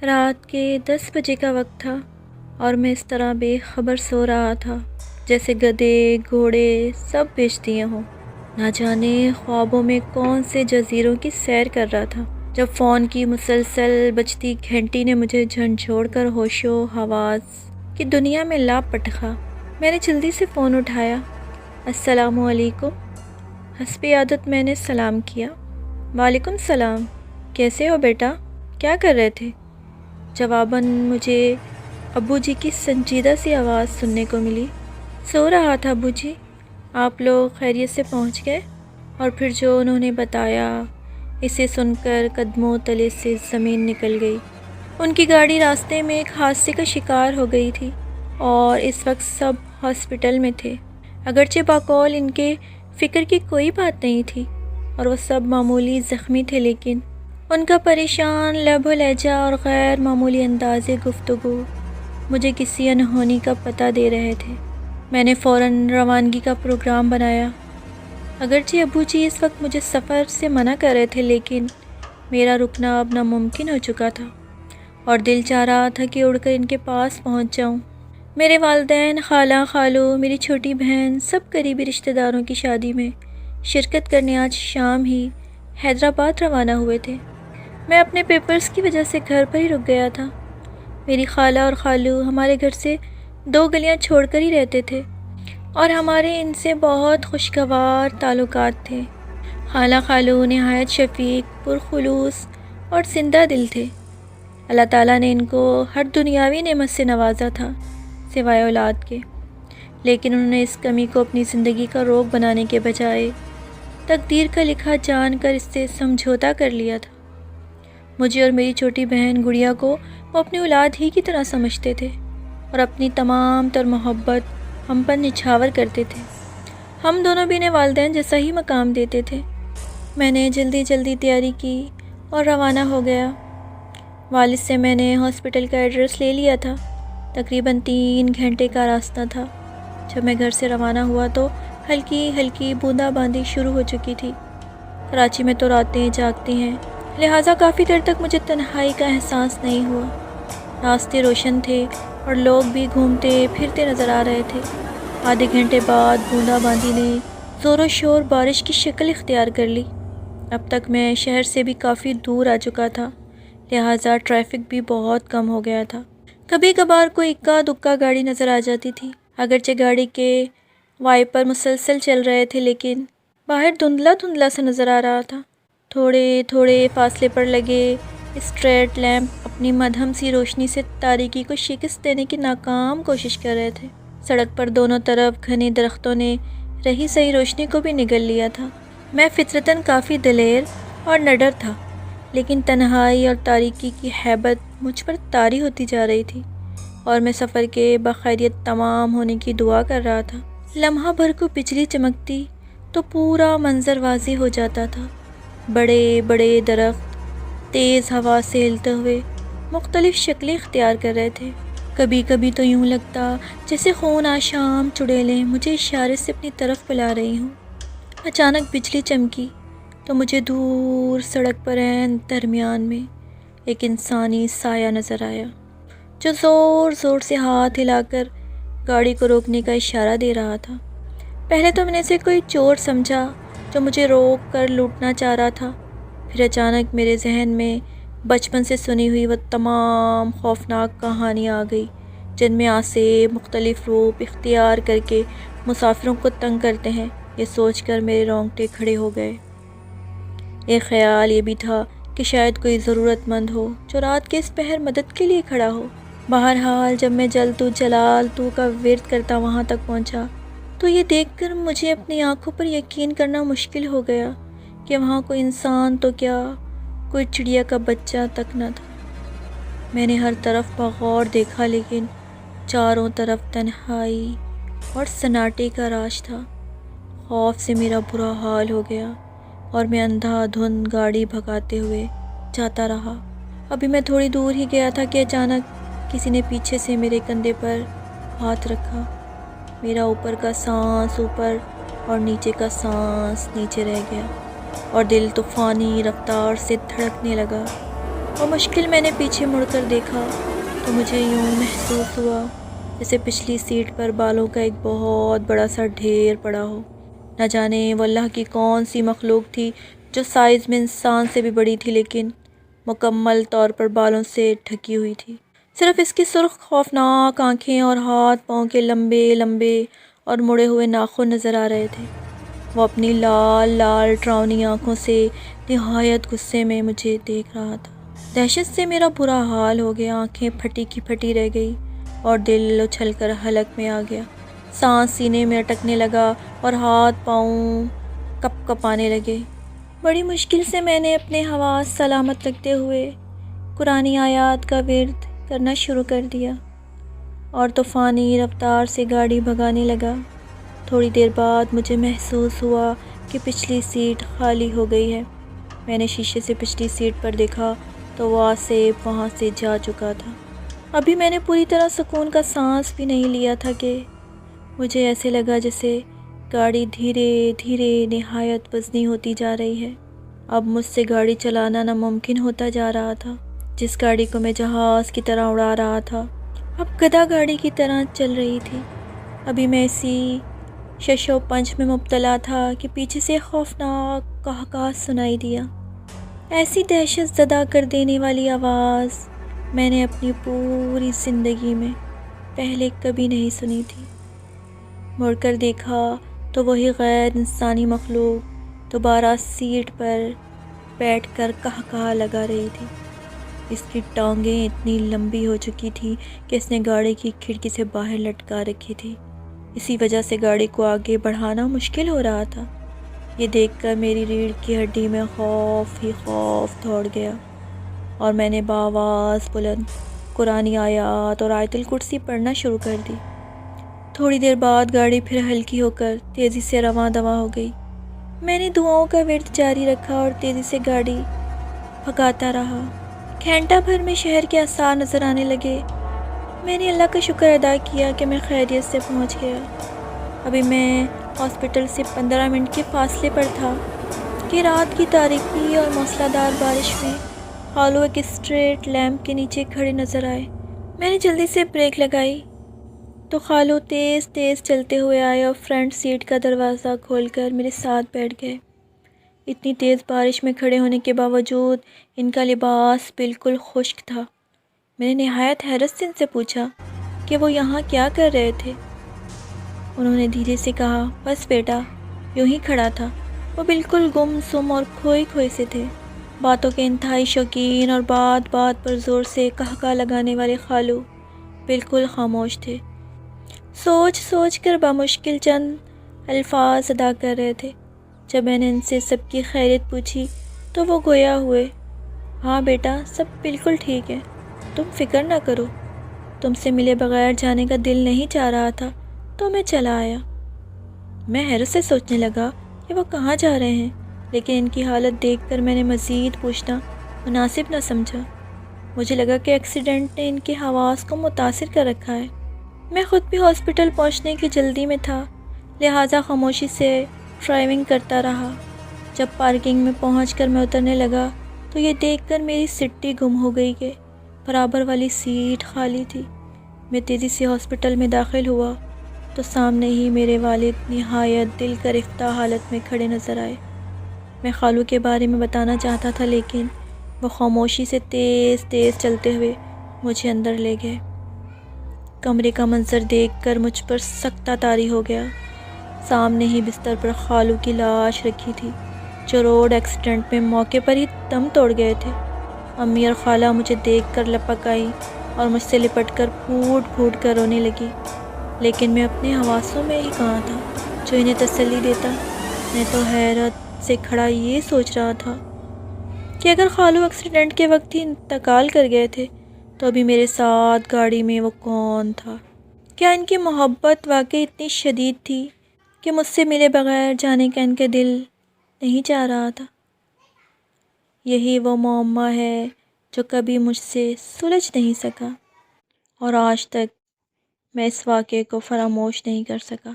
رات کے 10 بجے کا وقت تھا اور میں اس طرح بے خبر سو رہا تھا جیسے گدھے گھوڑے سب بیچ دیے ہوں۔ نہ جانے خوابوں میں کون سے جزیروں کی سیر کر رہا تھا جب فون کی مسلسل بجتی گھنٹی نے مجھے جھنجھوڑ کر ہوش و حواس کی دنیا میں لا پٹخا۔ میں نے جلدی سے فون اٹھایا۔ السلام علیکم۔ حسب عادت میں نے سلام کیا۔ وعلیکم السلام، کیسے ہو بیٹا؟ کیا کر رہے تھے؟ جواباً مجھے ابو جی کی سنجیدہ سی آواز سننے کو ملی۔ سو رہا تھا ابو جی، آپ لوگ خیریت سے پہنچ گئے؟ اور پھر جو انہوں نے بتایا اسے سن کر قدموں تلے سے زمین نکل گئی۔ ان کی گاڑی راستے میں ایک حادثے کا شکار ہو گئی تھی اور اس وقت سب ہاسپٹل میں تھے۔ اگرچہ بقول ان کے فکر کی کوئی بات نہیں تھی اور وہ سب معمولی زخمی تھے، لیکن ان کا پریشان لب و لہجہ اور غیر معمولی انداز گفتگو مجھے کسی انہونی کا پتہ دے رہے تھے۔ میں نے فوراً روانگی کا پروگرام بنایا۔ اگرچہ ابو جی اس وقت مجھے سفر سے منع کر رہے تھے، لیکن میرا رکنا اب ناممکن ہو چکا تھا اور دل چاہ رہا تھا کہ اڑ کر ان کے پاس پہنچ جاؤں۔ میرے والدین، خالہ، خالو، میری چھوٹی بہن سب قریبی رشتہ داروں کی شادی میں شرکت کرنے آج شام ہی حیدرآباد روانہ ہوئے تھے۔ میں اپنے پیپرز کی وجہ سے گھر پر ہی رک گیا تھا۔ میری خالہ اور خالو ہمارے گھر سے 2 گلیاں چھوڑ کر ہی رہتے تھے اور ہمارے ان سے بہت خوشگوار تعلقات تھے۔ خالہ خالو نہایت شفیق، پرخلوص اور زندہ دل تھے۔ اللہ تعالیٰ نے ان کو ہر دنیاوی نعمت سے نوازا تھا سوائے اولاد کے، لیکن انہوں نے اس کمی کو اپنی زندگی کا روگ بنانے کے بجائے تقدیر کا لکھا جان کر اس سے سمجھوتا کر لیا تھا۔ مجھے اور میری چھوٹی بہن گڑیا کو وہ اپنی اولاد ہی کی طرح سمجھتے تھے اور اپنی تمام تر محبت ہم پر نچھاور کرتے تھے۔ ہم دونوں بھی انہیں والدین جیسا ہی مقام دیتے تھے۔ میں نے جلدی تیاری کی اور روانہ ہو گیا۔ والد سے میں نے ہاسپٹل کا ایڈریس لے لیا تھا۔ تقریباً 3 گھنٹے کا راستہ تھا۔ جب میں گھر سے روانہ ہوا تو ہلکی بوندا باندی شروع ہو چکی تھی۔ کراچی میں تو راتیں جاگتی ہیں، لہٰذا کافی دیر تک مجھے تنہائی کا احساس نہیں ہوا۔ راستے روشن تھے اور لوگ بھی گھومتے پھرتے نظر آ رہے تھے۔ آدھے گھنٹے بعد بوندا باندی نے زور و شور بارش کی شکل اختیار کر لی۔ اب تک میں شہر سے بھی کافی دور آ چکا تھا، لہٰذا ٹریفک بھی بہت کم ہو گیا تھا۔ کبھی کبھار کوئی اکا دکا گاڑی نظر آ جاتی تھی۔ اگرچہ گاڑی کے وائپر مسلسل چل رہے تھے، لیکن باہر دھندلا سا نظر آ رہا تھا۔ تھوڑے فاصلے پر لگے اسٹریٹ لیمپ اپنی مدھم سی روشنی سے تاریکی کو شکست دینے کی ناکام کوشش کر رہے تھے۔ سڑک پر دونوں طرف گھنے درختوں نے رہی سہی روشنی کو بھی نگل لیا تھا۔ میں فطرتاً کافی دلیر اور نڈر تھا، لیکن تنہائی اور تاریکی کی ہیبت مجھ پر طاری ہوتی جا رہی تھی اور میں سفر کے بخیریت تمام ہونے کی دعا کر رہا تھا۔ لمحہ بھر کو بجلی چمکتی تو پورا منظر واضح ہو جاتا تھا۔ بڑے درخت تیز ہوا سے ہلتے ہوئے مختلف شکلیں اختیار کر رہے تھے۔ کبھی تو یوں لگتا جیسے خون آشام چڑیلیں مجھے اشارے سے اپنی طرف بلا رہی ہوں۔ اچانک بجلی چمکی تو مجھے دور سڑک پر عین درمیان میں ایک انسانی سایہ نظر آیا جو زور سے ہاتھ ہلا کر گاڑی کو روکنے کا اشارہ دے رہا تھا۔ پہلے تو میں نے اسے کوئی چور سمجھا جو مجھے روک کر لوٹنا چاہ رہا تھا، پھر اچانک میرے ذہن میں بچپن سے سنی ہوئی وہ تمام خوفناک کہانیاں آ گئی جن میں آسے مختلف روپ اختیار کر کے مسافروں کو تنگ کرتے ہیں۔ یہ سوچ کر میرے رونگٹے کھڑے ہو گئے۔ ایک خیال یہ بھی تھا کہ شاید کوئی ضرورت مند ہو جو رات کے اس پہر مدد کے لیے کھڑا ہو۔ بہرحال جب میں جلال تو کا ورد کرتا وہاں تک پہنچا تو یہ دیکھ کر مجھے اپنی آنکھوں پر یقین کرنا مشکل ہو گیا کہ وہاں کوئی انسان تو کیا، کوئی چڑیا کا بچہ تک نہ تھا۔ میں نے ہر طرف بغور دیکھا، لیکن چاروں طرف تنہائی اور سناٹے کا راج تھا۔ خوف سے میرا برا حال ہو گیا اور میں اندھا دھند گاڑی بھگاتے ہوئے جاتا رہا۔ ابھی میں تھوڑی دور ہی گیا تھا کہ اچانک کسی نے پیچھے سے میرے کندھے پر ہاتھ رکھا۔ میرا اوپر کا سانس اوپر اور نیچے کا سانس نیچے رہ گیا اور دل طوفانی رفتار سے دھڑکنے لگا۔ اور مشکل میں نے پیچھے مڑ کر دیکھا تو مجھے یوں محسوس ہوا جیسے پچھلی سیٹ پر بالوں کا ایک بہت بڑا سا ڈھیر پڑا ہو۔ نہ جانے وہ اللہ کی کون سی مخلوق تھی جو سائز میں انسان سے بھی بڑی تھی، لیکن مکمل طور پر بالوں سے ڈھکی ہوئی تھی۔ صرف اس کی سرخ خوفناک آنکھیں اور ہاتھ پاؤں کے لمبے لمبے اور مڑے ہوئے ناخن نظر آ رہے تھے۔ وہ اپنی لال لال ڈراؤنی آنکھوں سے نہایت غصے میں مجھے دیکھ رہا تھا۔ دہشت سے میرا برا حال ہو گیا، آنکھیں پھٹی کی پھٹی رہ گئی اور دل اچھل کر حلق میں آ گیا۔ سانس سینے میں اٹکنے لگا اور ہاتھ پاؤں کپ کپانے لگے۔ بڑی مشکل سے میں نے اپنے حواس سلامت رکھتے ہوئے قرآنی آیات کا ورد کرنا شروع کر دیا اور طوفانی رفتار سے گاڑی بھگانے لگا۔ تھوڑی دیر بعد مجھے محسوس ہوا کہ پچھلی سیٹ خالی ہو گئی ہے۔ میں نے شیشے سے پچھلی سیٹ پر دیکھا تو وہ آصف وہاں سے جا چکا تھا۔ ابھی میں نے پوری طرح سکون کا سانس بھی نہیں لیا تھا کہ مجھے ایسے لگا جیسے گاڑی دھیرے دھیرے نہایت وزنی ہوتی جا رہی ہے۔ اب مجھ سے گاڑی چلانا ناممکن ہوتا جا رہا تھا۔ جس گاڑی کو میں جہاز کی طرح اڑا رہا تھا اب گدھا گاڑی کی طرح چل رہی تھی۔ ابھی میں اسی شش و پنج میں مبتلا تھا کہ پیچھے سے خوفناک قہقہہ سنائی دیا۔ ایسی دہشت زدہ کر دینے والی آواز میں نے اپنی پوری زندگی میں پہلے کبھی نہیں سنی تھی۔ مڑ کر دیکھا تو وہی غیر انسانی مخلوق دوبارہ سیٹ پر بیٹھ کر قہقہہ لگا رہی تھی۔ اس کی ٹانگیں اتنی لمبی ہو چکی تھی کہ اس نے گاڑی کی کھڑکی سے باہر لٹکا رکھی تھی۔ اسی وجہ سے گاڑی کو آگے بڑھانا مشکل ہو رہا تھا۔ یہ دیکھ کر میری ریڑھ کی ہڈی میں خوف ہی خوف دوڑ گیا اور میں نے بآواز بلند قرآنی آیات اور آیت الکرسی پڑھنا شروع کر دی۔ تھوڑی دیر بعد گاڑی پھر ہلکی ہو کر تیزی سے رواں دواں ہو گئی۔ میں نے دعاؤں کا ورد جاری رکھا اور تیزی سے گاڑی بھگاتا رہا۔ گھنٹہ بھر میں شہر کے آثار نظر آنے لگے۔ میں نے اللہ کا شکر ادا کیا کہ میں خیریت سے پہنچ گیا۔ ابھی میں ہاسپٹل سے 15 منٹ کے فاصلے پر تھا کہ رات کی تاریکی اور موسلا دھار بارش میں خالو ایک اسٹریٹ لیمپ کے نیچے کھڑے نظر آئے۔ میں نے جلدی سے بریک لگائی تو خالو تیز تیز چلتے ہوئے آئے اور فرنٹ سیٹ کا دروازہ کھول کر میرے ساتھ بیٹھ گئے۔ اتنی تیز بارش میں کھڑے ہونے کے باوجود ان کا لباس بالکل خشک تھا۔ میں نے نہایت حیرت سے ان سے پوچھا کہ وہ یہاں کیا کر رہے تھے۔ انہوں نے دھیرے سے کہا، بس بیٹا، یوں ہی کھڑا تھا۔ وہ بالکل گم سم اور کھوئے کھوئے سے تھے۔ باتوں کے انتہائی شوقین اور بات بات پر زور سے قہقہہ لگانے والے خالو بالکل خاموش تھے۔ سوچ سوچ کر بامشکل چند الفاظ ادا کر رہے تھے۔ جب میں نے ان سے سب کی خیریت پوچھی تو وہ گویا ہوئے، ہاں بیٹا، سب بالکل ٹھیک ہے، تم فکر نہ کرو، تم سے ملے بغیر جانے کا دل نہیں چاہ رہا تھا تو میں چلا آیا۔ میں حیرت سے سوچنے لگا کہ وہ کہاں جا رہے ہیں، لیکن ان کی حالت دیکھ کر میں نے مزید پوچھنا مناسب نہ سمجھا۔ مجھے لگا کہ ایکسیڈنٹ نے ان کے حواس کو متاثر کر رکھا ہے۔ میں خود بھی ہاسپٹل پہنچنے کی جلدی میں تھا، لہٰذا خاموشی سے ڈرائیونگ کرتا رہا۔ جب پارکنگ میں پہنچ کر میں اترنے لگا تو یہ دیکھ کر میری سٹی گم ہو گئی کہ برابر والی سیٹ خالی تھی۔ میں تیزی سے ہاسپٹل میں داخل ہوا تو سامنے ہی میرے والد نہایت دل گرفتہ حالت میں کھڑے نظر آئے۔ میں خالو کے بارے میں بتانا چاہتا تھا لیکن وہ خاموشی سے تیز تیز چلتے ہوئے مجھے اندر لے گئے۔ کمرے کا منظر دیکھ کر مجھ پر سکتہ طاری ہو گیا۔ سامنے ہی بستر پر خالو کی لاش رکھی تھی جو روڈ ایکسیڈنٹ میں موقع پر ہی دم توڑ گئے تھے۔ امی اور خالہ مجھے دیکھ کر لپک آئی اور مجھ سے لپٹ کر پھوٹ پھوٹ کر رونے لگی، لیکن میں اپنے حواسوں میں ہی کہاں تھا جو انہیں تسلی دیتا۔ میں تو حیرت سے کھڑا یہ سوچ رہا تھا کہ اگر خالو ایکسیڈنٹ کے وقت ہی انتقال کر گئے تھے تو ابھی میرے ساتھ گاڑی میں وہ کون تھا؟ کیا ان کی محبت واقعی اتنی شدید تھی کہ مجھ سے ملے بغیر جانے کا ان کا دل نہیں چاہ رہا تھا؟ یہی وہ معمہ ہے جو کبھی مجھ سے سلجھ نہیں سکا اور آج تک میں اس واقعے کو فراموش نہیں کر سکا۔